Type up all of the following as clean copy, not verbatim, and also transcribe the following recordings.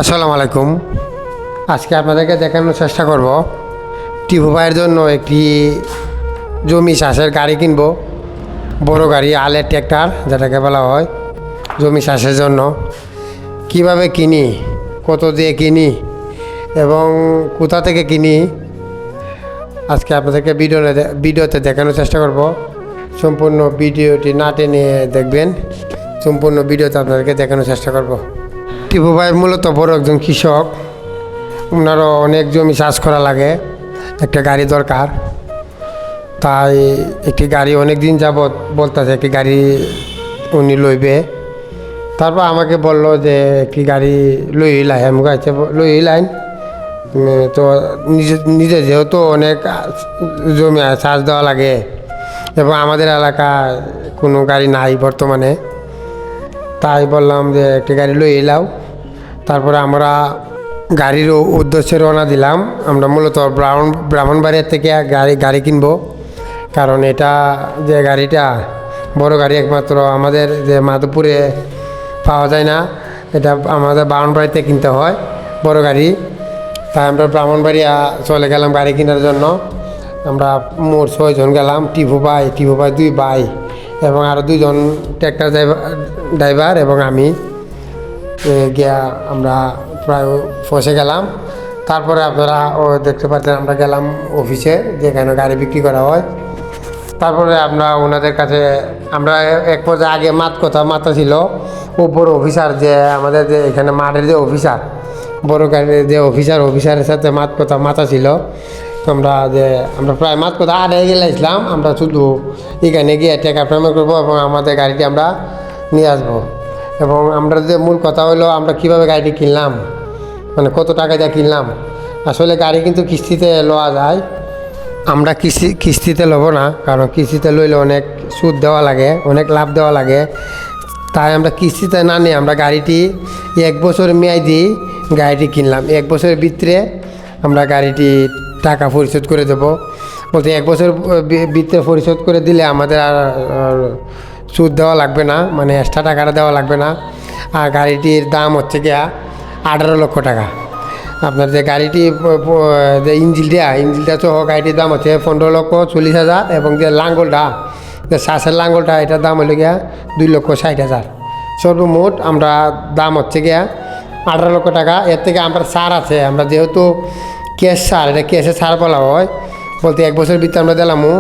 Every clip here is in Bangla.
আসসালামু আলাইকুম। আজকে আপনাদেরকে দেখানোর চেষ্টা করব টিপু ভাইয়ের জন্য একটি জমি চাষের গাড়ি কিনবো, বড় গাড়ি, আলের ট্র্যাক্টর যেটাকে বলা হয় জমি চাষের জন্য। কিভাবে কিনি, কত দিয়ে কিনি এবং কোথা থেকে কিনি, আজকে আপনাদেরকে ভিডিওতে দেখানোর চেষ্টা করব। সম্পূর্ণ ভিডিওটি না টেনে দেখবেন, সম্পূর্ণ ভিডিওতে আপনাদেরকে দেখানোর চেষ্টা করব। টিপু ভাই মূলত বড় একজন কৃষক, ওনারও অনেক জমি চাষ করা লাগে, একটা গাড়ি দরকার। তাই একটি গাড়ি অনেক দিন যাবৎ বলতেছে একটি গাড়ি উনি লইবে। তারপর আমাকে বলল যে একটি গাড়ি লইলাই, আমি গাইছে লইলাইন। তো নিজে যেহেতু অনেক জমি চাষ দেওয়া লাগে এবং আমাদের এলাকায় কোনো গাড়ি নাই বর্তমানে, তাই বললাম যে একটি গাড়ি লই এলাও। তারপরে আমরা গাড়ির উদ্দেশ্যে রওনা দিলাম। আমরা মূলত ব্রাহ্মণবাড়িয়া থেকে গাড়ি কিনবো, কারণ এটা যে গাড়িটা বড় গাড়ি একমাত্র আমাদের যে মাধবপুরে পাওয়া যায় না, এটা আমাদের ব্রাহ্মণবাড়িতে কিনতে হয় বড় গাড়ি। তাই আমরা ব্রাহ্মণবাড়িয়া চলে গেলাম গাড়ি কেনার জন্য। আমরা মোট 6 জন গেলাম, টিপু ভাই 2 ভাই এবং আরও 2 জন ট্র্যাক্টর ড্রাইভার এবং আমি গিয়া আমরা প্রায় ফসে গেলাম। তারপরে আপনারা দেখতে পাচ্ছেন আমরা গেলাম অফিসে, যেখানে গাড়ি বিক্রি করা হয়। তারপরে আমরা ওনাদের কাছে আমরা এক পর্যায়ে আগে মাথা ছিল উপর অফিসার, যে আমাদের যে এখানে মাঠের যে অফিসার, বড় গাড়ির যে অফিসারের সাথে মাথা ছিল। আমরা প্রায় আড়াই গেলাম। আমরা শুধু এখানে গিয়ে টাকা পেমেন্ট করবো এবং আমাদের গাড়িটি আমরা নিয়ে আসবো। এবং আমরা যে মূল কথা হলো আমরা কিভাবে গাড়িটি কিনলাম, মানে কত টাকা দিয়ে কিনলাম। আসলে গাড়ি কিন্তু কিস্তিতে লওয়া যায়, আমরা কিস্তিতে লব না, কারণ কিস্তিতে লইলে অনেক সুদ দেওয়া লাগে, অনেক লাভ দেওয়া লাগে। তাই আমরা কিস্তিতে না নিয়ে আমরা গাড়িটি 1 বছর মেয়াদি গাড়িটি কিনলাম। 1 বছরের ভিতরে আমরা গাড়িটি টাকা পরিশোধ করে দেবো। বলতে 1 বছর ভিতরে পরিশোধ করে দিলে আমাদের আর সুদ দেওয়া লাগবে না, মানে এক্সট্রা টাকাটা দেওয়া লাগবে না। আর গাড়িটির দাম হচ্ছে গিয়া 18 লক্ষ টাকা। আপনার যে গাড়িটি যে ইঞ্জিলটা সহ গাড়িটির দাম হচ্ছে 15,40,000 এবং যে লাঙ্গলটা, যে শ্বাসের লাঙ্গলটা, এটার দাম হলো গিয়া 2,60,000। সর্বমোট আমরা দাম হচ্ছে গিয়া 18 লক্ষ টাকা। এর থেকে আমরা ছাড় আছে, আমরা যেহেতু ক্যাশ ছাড়, এটা ক্যাশে ছাড় বলা হয়, বলতে 1 বছরের ভিতরে আমরা দিলামও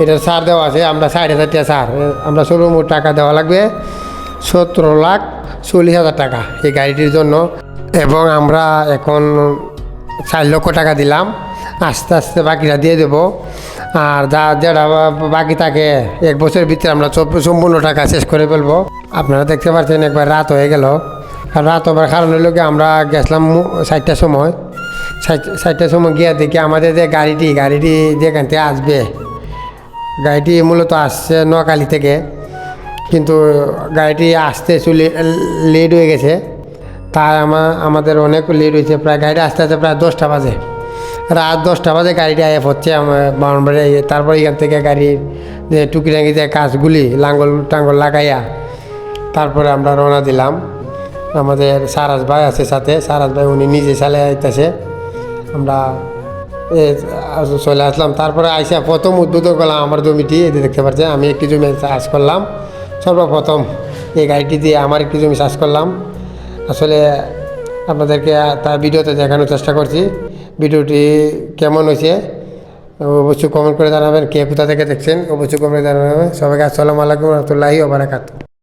এটার ছাড় দেওয়া আছে। আমরা 60,000 টাকা ছাড়, আমরা সর্বমোট টাকা দেওয়া লাগবে 17,40,000 টাকা এই গাড়িটির জন্য। এবং আমরা এখন 4 লক্ষ টাকা দিলাম, আস্তে আস্তে বাকিটা দিয়ে দেবো। আর যেটা বাকি থাকে 1 বছরের ভিতরে আমরা সম্পূর্ণ টাকা শেষ করে ফেলবো। আপনারা দেখতে পাচ্ছেন একবার রাত হয়ে গেল। আর রাত হবার কারণ হলো কি, আমরা গেছিলাম 4টার সময়। 4টার সময় গিয়ে দেখি আমাদের যে গাড়িটি যেখান থেকে আসবে, গাড়িটি মূলত আসছে নোয়াখালী থেকে, কিন্তু গাড়িটি আসতে লেট হয়ে গেছে। তাই আমাদের অনেক লেট হয়েছে, প্রায় গাড়িটা আসতে আসতে প্রায় 10টা বাজে, রাত 10টা বাজে গাড়িটা এফ হচ্ছে বাউন্ডারি। তারপর এখান থেকে গাড়ির যে টুকিটাঙ্গি যে কাজগুলি টাঙ্গল লাগাইয়া তারপরে আমরা রওনা দিলাম। আমাদের সারাজ ভাই আছে সাথে, সারাজ ভাই উনি নিজে চালিয়ে আইতেছে। আমরা চলে আসলাম। তারপরে আইসা প্রথম উদ্বোধন করলাম আমার জমিটি, এটি দেখতে পাচ্ছেন আমি একটি জমি চাষ করলাম। সর্বপ্রথম এই গাড়িটি দিয়ে আমার একটি জমি চাষ করলাম। আসলে আপনাদেরকে তার ভিডিওতে দেখানোর চেষ্টা করছি। ভিডিওটি কেমন হয়েছে অবশ্যই কমেন্ট করে জানাবেন। কে কোথা থেকে দেখছেন অবশ্যই কমেন্ট জানাবেন। সবাইকে আসসালামু আলাইকুম রহমতুল্লাহি ওয়া বারাকাতুহু।